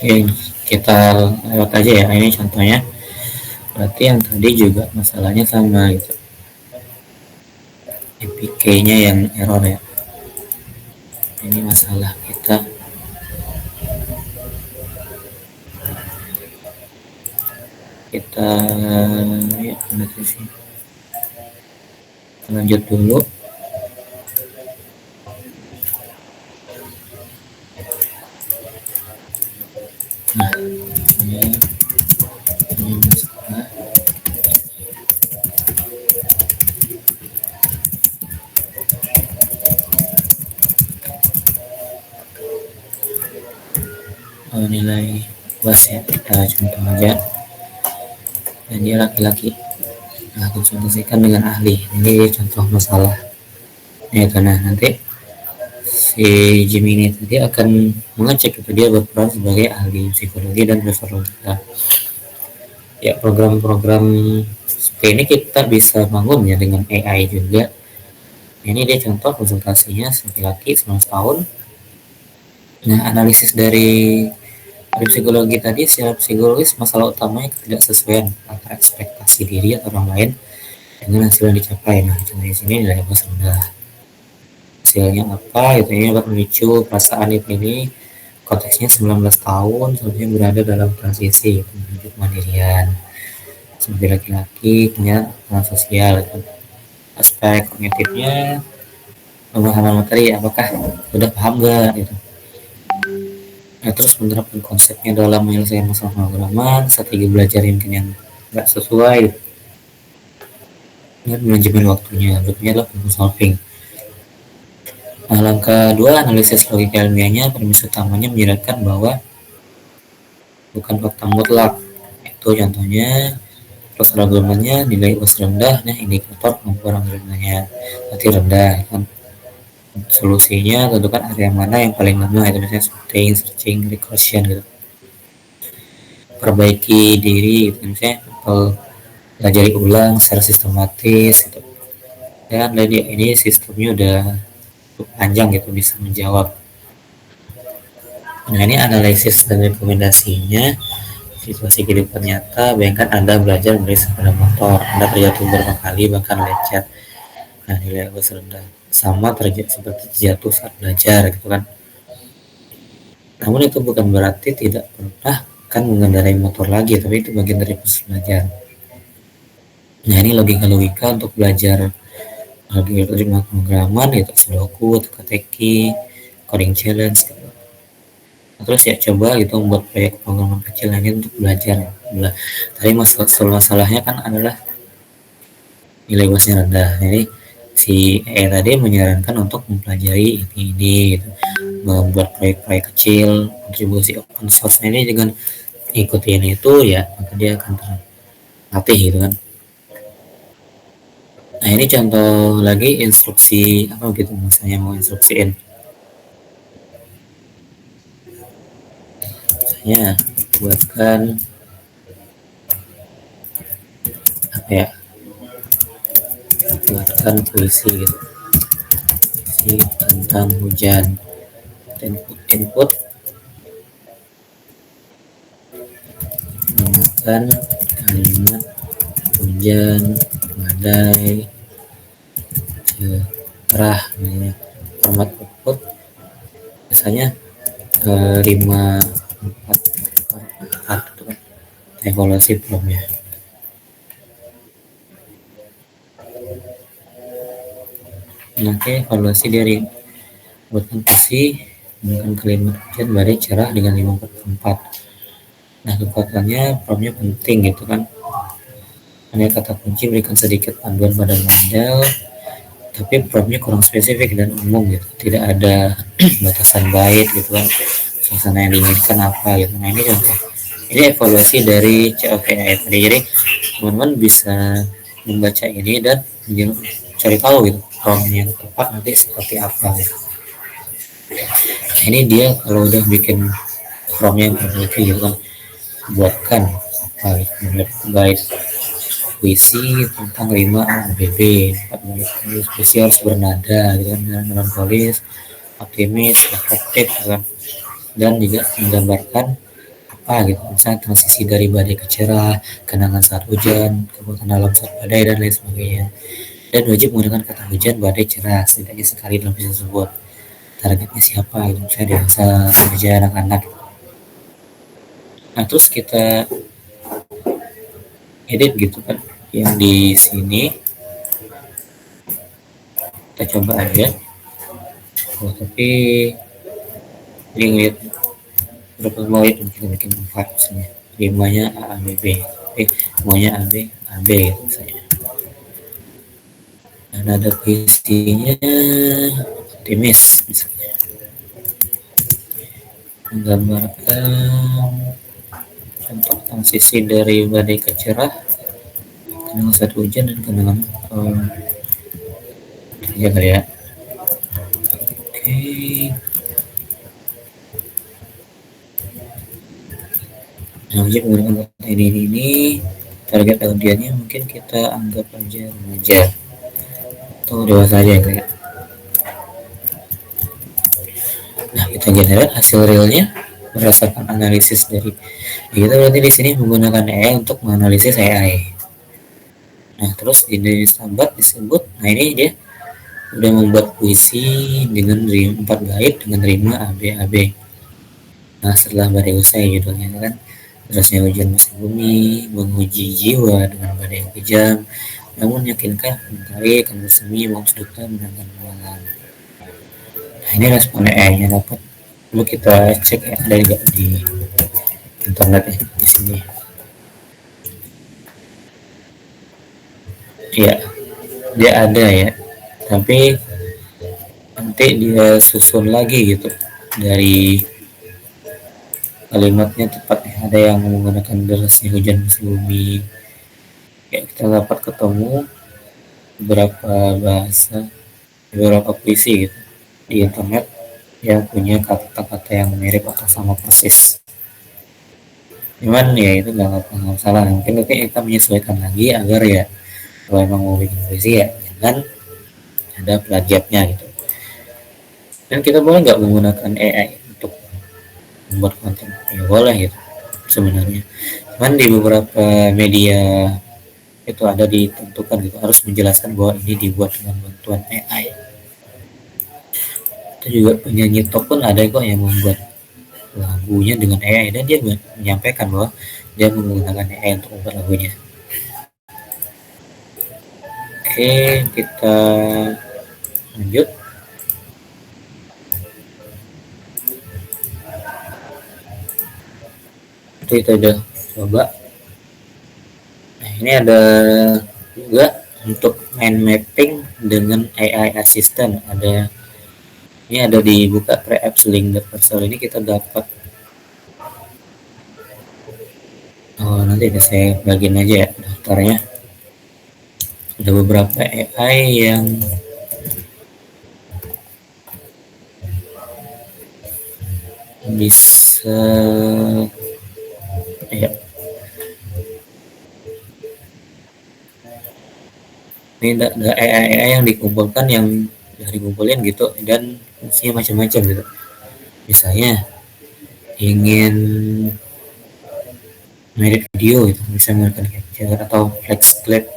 Oke, kita lewat aja ya. Ini contohnya. Berarti yang tadi juga masalahnya sama gitu. APK-nya yang error ya. Ini masalah kita. Ya sih. Lanjut dulu. Nah, ini masalah. Nilai luas ya, kita contoh aja. Dan dia laki-laki. Nah, konsultasikan dengan ahli. Ini contoh masalah. Ya, karena nanti si Gemini tadi akan mengecek itu dia berperan sebagai ahli psikologi dan psikologika. Ya, program-program seperti ini kita bisa bangun ya dengan AI juga. Ini dia contoh konsultasinya laki-laki 19 tahun. Nah, analisis dari psikologi tadi secara psikologis masalah utamanya ketidaksesuaian antara ekspektasi diri atau orang lain dengan hasil yang dicapai. Nah, contoh di sini nilai pas rendah. Hasilnya apa gitu, ini dapat memicu perasaan ini. Konteksnya 19 tahun sebenarnya berada dalam transisi menuju kemandirian sebagai laki-laki, punya peran sosial gitu. Aspek kognitifnya, pemahaman materi apakah udah paham gak gitu. Nah, terus menerapkan konsepnya dalam menyelesaikan masalah pemrograman, strategi belajar mungkin yang nggak sesuai dengan manajemen waktunya. Berikutnya adalah problem solving. Nah, langkah 2 analisis logika ilmiahnya, premis utamanya menjelaskan bahwa bukan fakta mutlak. Itu contohnya faktor argumennya nilai US rendah, nah indikator kemampuan argumennya berarti rendah kan. Solusinya tentukan area mana yang paling lama, itu misalnya sorting, searching, recursion gitu. Perbaiki diri gitu, misalnya pelajari ulang secara sistematis gitu. Dan ini sistemnya udah panjang gitu, bisa menjawab. Nah, ini analisis dan rekomendasinya. Situasi kehidupan nyata, bayangkan Anda belajar dari sepeda motor, Anda terjatuh beberapa kali bahkan lecet. Nah, nilai harus rendah, sama seperti terjatuh saat belajar gitu kan. Namun itu bukan berarti tidak pernah kan mengendarai motor lagi, tapi itu bagian dari proses belajar. Nah, ini logika untuk belajar algoritma pemrograman, yaitu Sudoku, teka-teki, coding challenge gitu. Terus ya coba gitu membuat proyek pemrograman kecil ini untuk belajar. Tadi masalahnya kan adalah nilai UASnya rendah. Jadi si tadi menyarankan untuk mempelajari ini gitu. Membuat proyek-proyek kecil, kontribusi open source ini dengan ikutin itu ya, maka dia akan terlatih gitu kan. Nah, ini contoh lagi instruksi apa gitu, misalnya mau instruksiin ya, buatkan apa ya, buatkan puisi gitu, puisi tentang hujan. Input menggunakan kalimat hujan, badai, cerah. Format output biasanya 5, 4 itu kan evaluasi problemnya. Nanti evaluasi dari buatkan puisi menggunakan kalimat hujan, badai, cerah dengan 5, 4. Nah, kekuatannya problemnya penting gitu kan. Hanya kata kunci, berikan sedikit panduan pada model, tapi problemnya kurang spesifik dan umum gitu, tidak ada batasan bait gitu kan, suasana yang diinginkan apa gitu. Nah, ini contoh, ini evaluasi dari COVAI tadi. Jadi teman-teman bisa membaca ini dan cari tahu gitu problem yang tepat nanti seperti apa gitu. Nah, ini dia kalau udah bikin problem yang berbeda gitu kan, buatkan bait puisi tentang 5 ABB, 4 menit puisi harus bernada gitu kan, melankolis, optimis, efektif gitu kan, dan juga menggambarkan apa gitu, misalnya transisi dari badai ke cerah, kenangan saat hujan, kebutuhan alam saat badai, dan lain sebagainya. Dan wajib menggunakan kata hujan, badai, cerah setidaknya sekali dalam puisi tersebut. Targetnya siapa gitu, misalnya dewasa, remaja, anak-anak. Nah, terus kita edit gitu kan, yang di sini kita coba aja. Tapi ini ngeliat berapa mau itu kita bikin 4 misalnya, 5-nya AABB, maunya AB gitu misalnya. Dan ada puisinya optimis misalnya, menggambarkan contoh transisi dari badai ke cerah, kenangan saat hujan, dan kenangan ya kali ya. Oke. Nah, wajib menggunakan kata ini. Target audiennya mungkin kita anggap aja remaja atau dewasa aja kayak. Nah, kita generate hasil realnya berdasarkan analisis dari kita. Berarti di sini menggunakan AI untuk menganalisis AI. Nah, terus di sambat disebut, nah ini dia udah membuat puisi dengan 4 bait dengan rima AB. Nah, setelah badai usai judulnya kan, derasnya hujan musim bumi menguji jiwa dengan badai yang kejam, namun yakinkah mentari akan bersemi mau duka menangkan malam. Nah, ini respon AI nya dapat. Lalu kita cek ada nggak di internet ya di sini. Ya, dia ada ya, tapi nanti dia susun lagi gitu dari kalimatnya tepat ya. Ada yang menggunakan derasnya hujan musim bumi. Ya, kita dapat ketemu beberapa bahasa, beberapa puisi gitu di internet yang punya kata-kata yang mirip atau sama persis. Cuman ya itu nggak masalah, mungkin kita menyesuaikan lagi agar ya kalau emang mau bikin puisi ya jangan ada plagiatnya gitu. Dan kita boleh nggak menggunakan AI untuk membuat konten? Ya boleh gitu sebenarnya. Cuman di beberapa media itu ada ditentukan gitu, harus menjelaskan bahwa ini dibuat dengan bantuan AI. Itu juga penyanyi top pun ada kok yang membuat lagunya dengan AI dan dia menyampaikan bahwa dia menggunakan AI untuk membuat lagunya. Oke, kita lanjut. Itu kita udah coba. Nah, ini ada juga untuk mind mapping dengan AI assistant. Ini ada dibuka pre-apps link Persol ini kita dapat. Oh, nanti saya bagiin aja ya daftarnya. Ada beberapa AI yang bisa ya. Ini ada AI yang dikumpulkan yang dikumpulin gitu dan fungsinya macam-macam gitu. Misalnya ingin edit video itu bisa menggunakan capture atau flex clip,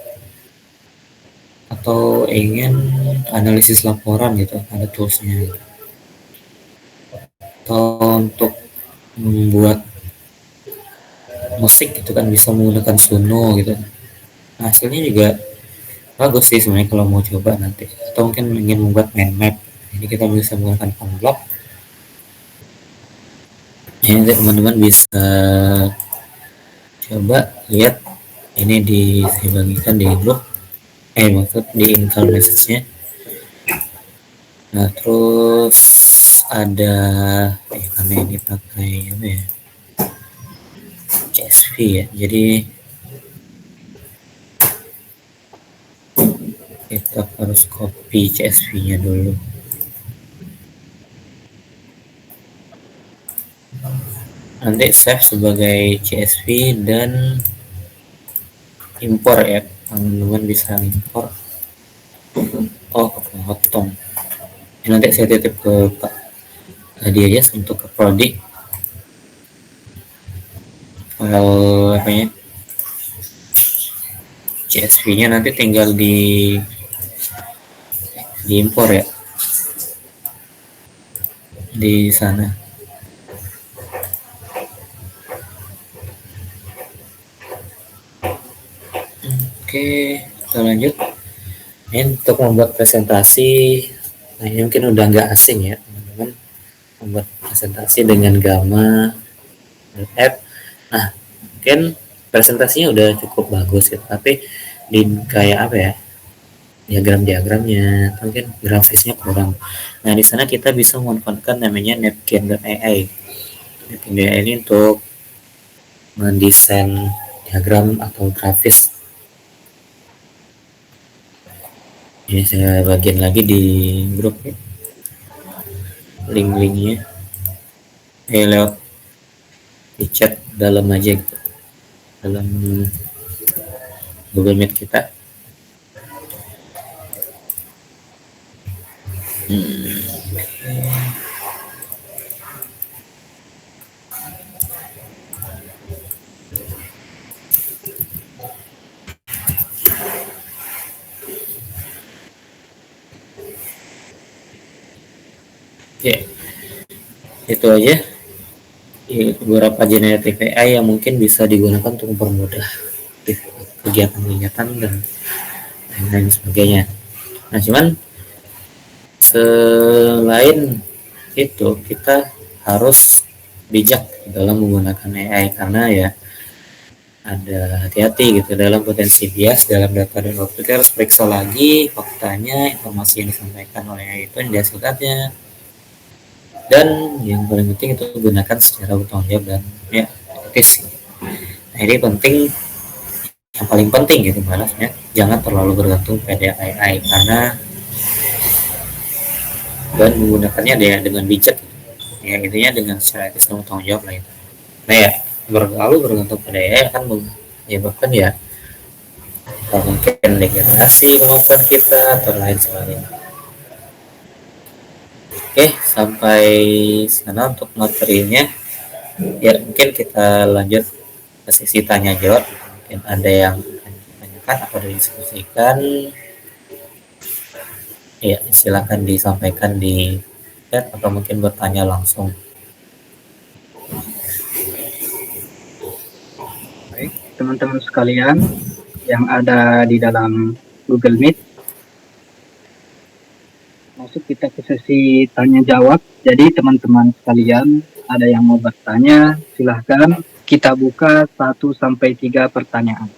atau ingin analisis laporan gitu ada toolsnya gitu. Atau untuk membuat musik gitu kan bisa menggunakan Suno gitu. Nah, hasilnya juga bagus sih sebenarnya kalau mau coba nanti, atau mungkin ingin membuat mind map, ini kita bisa menggunakan Convlog. Ini teman-teman bisa coba lihat, ini dibagikan di grup maksud di income message-nya. Nah, terus ada karena ini pakai apa ya, CSV ya, jadi kita harus copy CSV-nya dulu. Nanti save sebagai CSV dan impor ya, teman-teman bisa impor. Oh, kepotong. Ini nanti saya titip ke Pak tadi aja untuk ke prodi. File apa ya, CSV-nya nanti tinggal diimpor ya di sana. Oke, kita lanjut. Ini untuk membuat presentasi, nah ini mungkin udah nggak asing ya teman-teman, membuat presentasi dengan Gamma app. Nah, mungkin presentasinya udah cukup bagus gitu, tapi di kayak apa ya, diagram-diagramnya mungkin grafisnya kurang. Nah, di sana kita bisa memanfaatkan namanya Napkin.ai. Napkin.ai ini untuk mendesain diagram atau grafis. Ini saya bagian lagi di grup ya, link-linknya lewat di chat dalam aja gitu, dalam Google Meet kita. Oke, itu aja beberapa generatif AI yang mungkin bisa digunakan untuk mempermudah kegiatan-kegiatan dan lain sebagainya. Nah, cuman selain itu kita harus bijak dalam menggunakan AI, karena ya ada hati-hati gitu dalam potensi bias dalam data dan output. Kita harus periksa lagi faktanya, informasi yang disampaikan oleh AI itu yang dihasilkannya, dan yang paling penting itu gunakan secara bertanggung jawab dan ya etis. Nah ini penting, yang paling penting gitu malasnya, jangan terlalu bergantung pada AI karena dan menggunakannya dengan bijak ya, intinya dengan secara etis dan bertanggung jawab lah itu. Nah ya berlalu bergantung pada AI akan menyebabkan ya mungkin degradasi kemampuan kita atau lain sebagainya. Oke, sampai sana untuk materinya. Ya mungkin kita lanjut ke sesi tanya jawab. Mungkin ada yang ditanyakan atau didiskusikan, ya silakan disampaikan di chat atau mungkin bertanya langsung. Baik, teman-teman sekalian yang ada di dalam Google Meet, masuk kita ke sesi tanya jawab. Jadi teman-teman sekalian ada yang mau bertanya, silahkan kita buka 1-3 pertanyaan.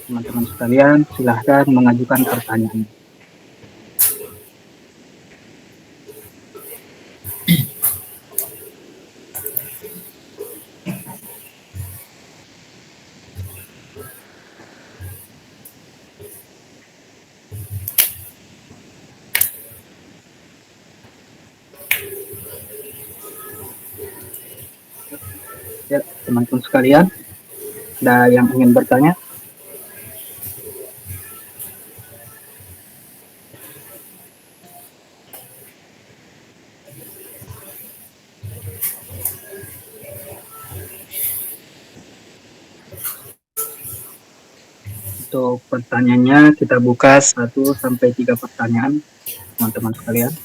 Teman-teman sekalian silahkan mengajukan pertanyaan. Ya, teman-teman sekalian, ada yang ingin bertanya? Untuk pertanyaannya kita buka 1-3 pertanyaan, teman-teman sekalian.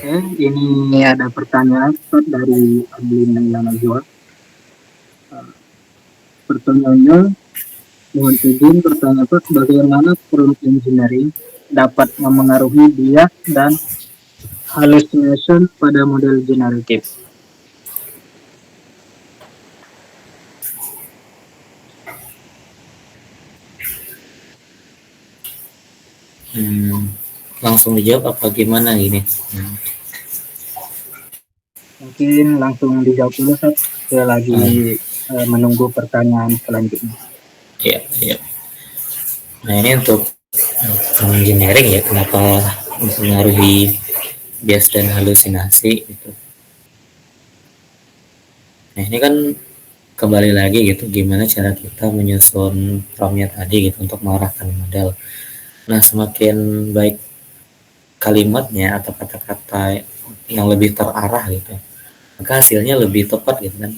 Oke, ini ada pertanyaan dari Adeline Naila Najwa. Pertanyaannya, mohon izin bertanya Pak, bagaimana prompt engineering dapat memengaruhi bias dan hallucination pada model generatif? Langsung dijawab apa gimana ini? Mungkin langsung dijawab dulu, Pak. Saya lagi menunggu pertanyaan selanjutnya. Iya. Nah ini untuk engineering ya, kenapa mempengaruhi bias dan halusinasi gitu. Nah ini kan kembali lagi gitu, gimana cara kita menyusun promptnya tadi gitu untuk mengarahkan model. Nah semakin baik kalimatnya atau kata-kata yang lebih terarah gitu, maka hasilnya lebih tepat gitu kan.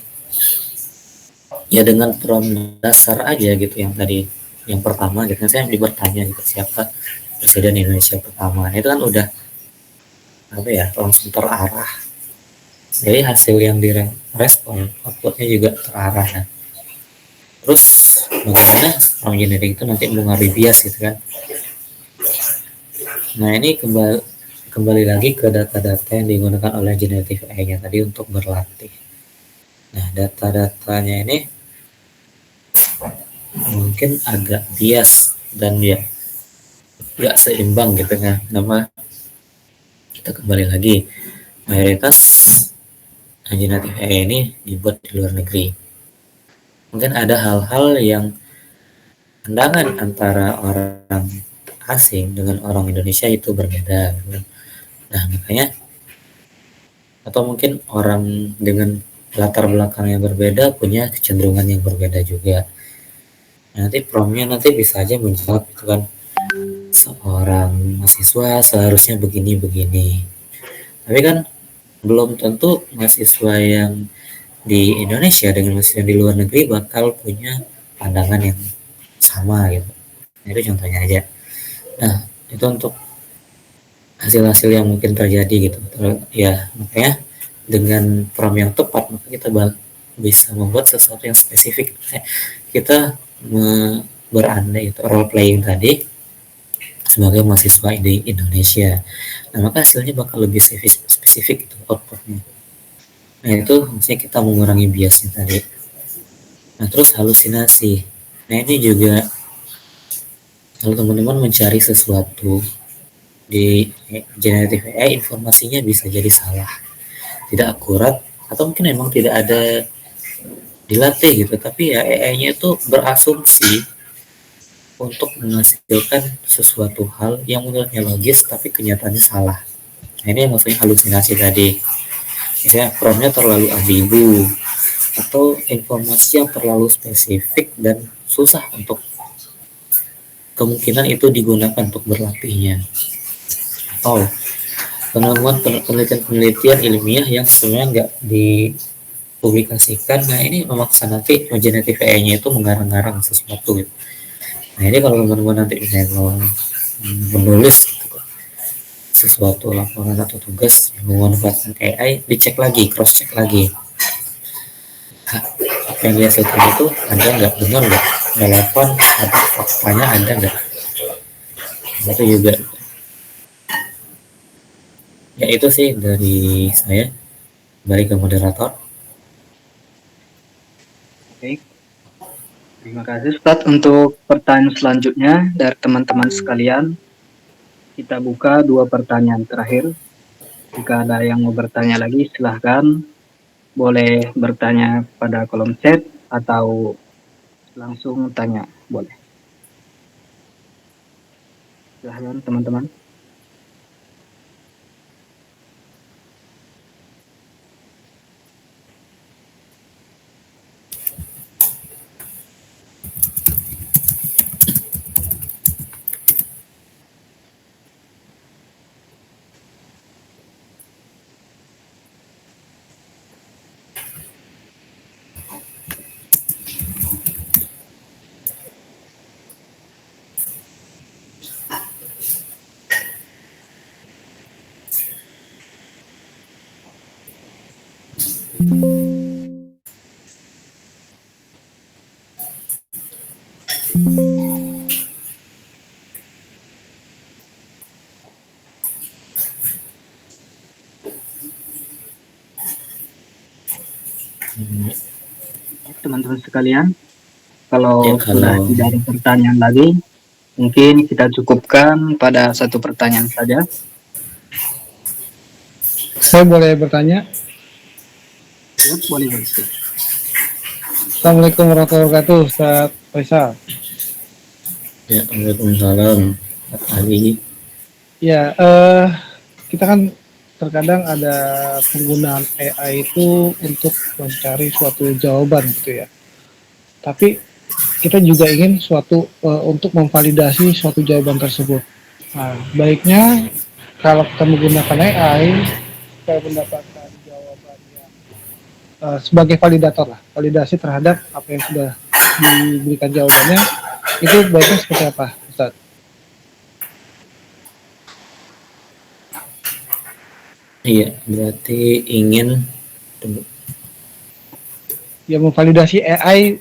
Ya dengan prompt dasar aja gitu yang tadi, yang pertama gitu kan, saya bertanya gitu siapa presiden Indonesia pertama, itu kan udah apa ya, langsung terarah. Jadi hasil yang direspon outputnya juga terarah. Nah, terus bagaimana prompt engineering itu nanti mengaruhi bias gitu kan. Nah ini kembali lagi ke data-data yang digunakan oleh generative AI-nya tadi untuk berlatih. Nah data-datanya ini mungkin agak bias dan ya nggak seimbang gitu kan. Nama kita kembali lagi, mayoritas generative AI ini dibuat di luar negeri. Mungkin ada hal-hal yang pandangan antara orang asing dengan orang Indonesia itu berbeda. Nah makanya, atau mungkin orang dengan latar belakang yang berbeda punya kecenderungan yang berbeda juga. Nanti promptnya nanti bisa aja menjawab itu kan, seorang mahasiswa seharusnya begini, tapi kan belum tentu mahasiswa yang di Indonesia dengan mahasiswa di luar negeri bakal punya pandangan yang sama gitu. Nah, itu contohnya aja. Nah, itu untuk hasil-hasil yang mungkin terjadi gitu. Ya, makanya dengan prompt yang tepat maka kita bisa membuat sesuatu yang spesifik. Kita berandai itu role playing tadi sebagai mahasiswa di Indonesia. Nah, maka hasilnya bakal lebih spesifik itu outputnya. Nah, itu maksudnya kita mengurangi biasnya tadi. Nah, terus halusinasi. Nah, ini juga kalau teman-teman mencari sesuatu di generative AI, informasinya bisa jadi salah, tidak akurat, atau mungkin memang tidak ada dilatih gitu, tapi ya AI-nya itu berasumsi untuk menghasilkan sesuatu hal yang menurutnya logis tapi kenyataannya salah. Nah, ini yang maksudnya halusinasi tadi. Ya, promnya terlalu ambigu atau informasi yang terlalu spesifik dan susah untuk kemungkinan itu digunakan untuk berlatihnya. Atau penemuan penelitian ilmiah yang sebenarnya nggak dipublikasikan. Nah, ini memaksa nanti generative AI-nya itu mengarang-arang sesuatu gitu. Nah, ini kalau teman-teman nanti misalnya menulis gitu, sesuatu laporan atau tugas yang memanfaatkan AI, dicek lagi, cross check lagi. Apa yang dihasilkan itu ada nggak, benar nggak, relevan, ada faktanya, ada nggak. Itu juga. Ya, itu sih dari saya. Balik ke moderator. Baik. Terima kasih Ustadz. Untuk pertanyaan selanjutnya dari teman-teman sekalian, kita buka 2 pertanyaan terakhir. Jika ada yang mau bertanya lagi, silahkan. Boleh bertanya pada kolom chat atau langsung tanya, boleh. Silahkan teman-teman. Teman-teman sekalian, kalau sudah tidak ada pertanyaan lagi, mungkin kita cukupkan pada 1 pertanyaan saja. Saya boleh bertanya? Ya, boleh. Assalamualaikum warahmatullahi wabarakatuh, Ustaz Faisal. Ya, waalaikumsalam. Ali. Ya, kita kan terkadang ada penggunaan AI itu untuk mencari suatu jawaban gitu ya. Tapi kita juga ingin suatu untuk memvalidasi suatu jawaban tersebut. Nah, baiknya kalau kita menggunakan AI, kita mendapatkan jawaban yang sebagai validator lah, validasi terhadap apa yang sudah diberikan jawabannya, itu baiknya seperti apa, Ustaz? Iya, berarti ingin Ya, memvalidasi AI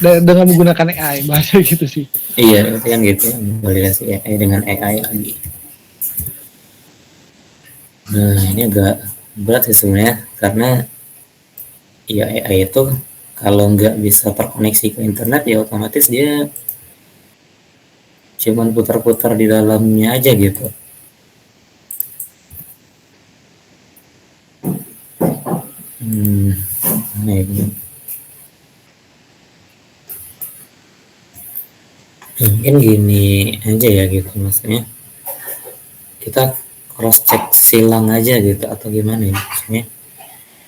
dengan menggunakan AI, bahasa gitu sih. iya, itu kan gitu, validasi AI dengan AI lagi. Nah, ini agak berat sih sebenarnya, karena ya AI itu kalau nggak bisa terkoneksi ke internet ya otomatis dia cuman putar-putar di dalamnya aja gitu. Nah, ini. Mungkin gini aja ya gitu, maksudnya kita cross check silang aja gitu atau gimana ya, maksudnya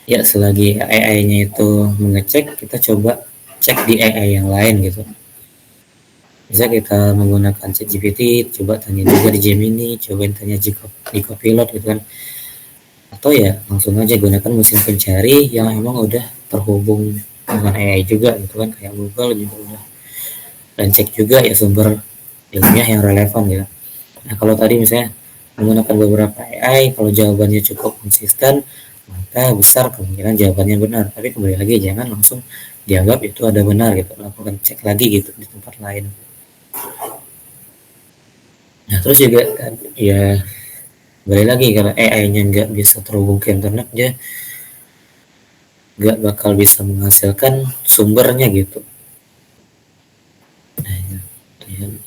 ya selagi AI-nya itu mengecek, kita coba cek di AI yang lain gitu. Bisa kita menggunakan ChatGPT, coba tanya juga di Gemini, coba tanya di Copilot gitu kan, atau ya langsung aja gunakan mesin pencari yang emang udah terhubung dengan AI juga gitu kan, kayak Google juga udah, dan cek juga ya sumber ilmiah yang relevan gitu. Nah kalau tadi misalnya menggunakan beberapa AI, kalau jawabannya cukup konsisten maka besar kemungkinan jawabannya benar, tapi kembali lagi jangan langsung dianggap itu ada benar gitu, lakukan cek lagi gitu di tempat lain. Nah terus juga kan ya kembali lagi, kalau AI-nya nggak bisa terhubung ke internet dia nggak bakal bisa menghasilkan sumbernya gitu. Nah,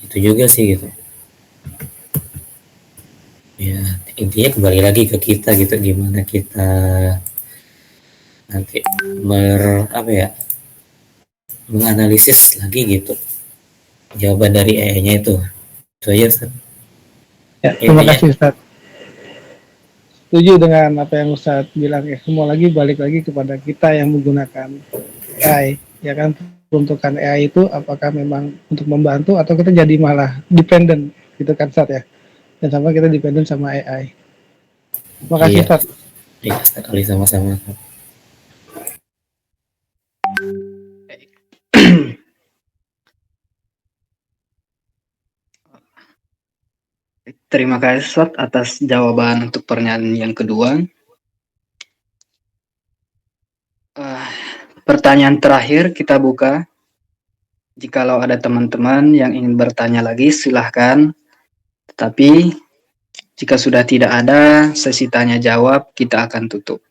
itu juga sih gitu ya, intinya kembali lagi ke kita gitu, gimana kita nanti apa ya, menganalisis lagi gitu jawaban dari AI-nya itu aja Ustaz. Ya, terima kasih Ustaz. Setuju dengan apa yang Ustaz bilang ya. Semua lagi balik lagi kepada kita yang menggunakan AI, ya kan. Peruntukan AI itu apakah memang untuk membantu atau kita jadi malah dependent gitu kan Ustaz ya. Dan sama kita dependent sama AI. Terima kasih Ustaz. Iya, sekali sama-sama. Terima kasih Ustaz atas jawaban untuk pertanyaan yang kedua. Pertanyaan terakhir kita buka. Jikalau ada teman-teman yang ingin bertanya lagi silahkan. Tetapi jika sudah tidak ada sesi tanya jawab, kita akan tutup.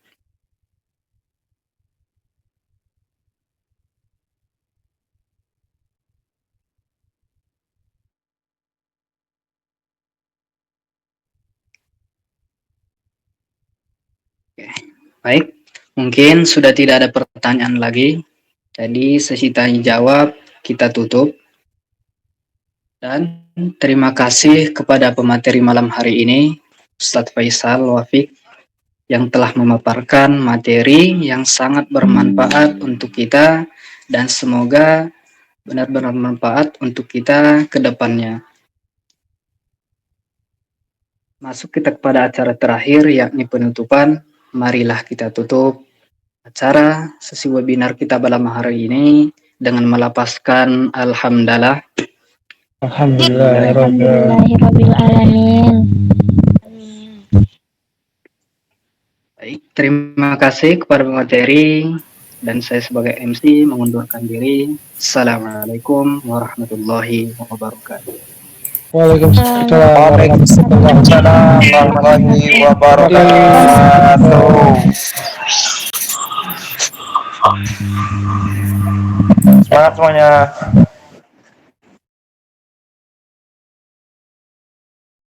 Oke. Baik, mungkin sudah tidak ada pertanyaan lagi. Jadi sesi tanya jawab kita tutup. Dan terima kasih kepada pemateri malam hari ini, Ustadz Faisal Wafiq, yang telah memaparkan materi yang sangat bermanfaat untuk kita dan semoga benar-benar bermanfaat untuk kita ke depannya. Masuk kita kepada acara terakhir yakni penutupan. Marilah kita tutup acara sesi webinar kita malam hari ini dengan melapaskan alhamdulillah. Alhamdulillahirabbil alamin. Baik, terima kasih kepada pemateri dan saya sebagai MC mengundurkan diri. Assalamualaikum warahmatullahi wabarakatuh. Waalaikumsalam warahmatullahi wabarakatuh. Semangat semuanya.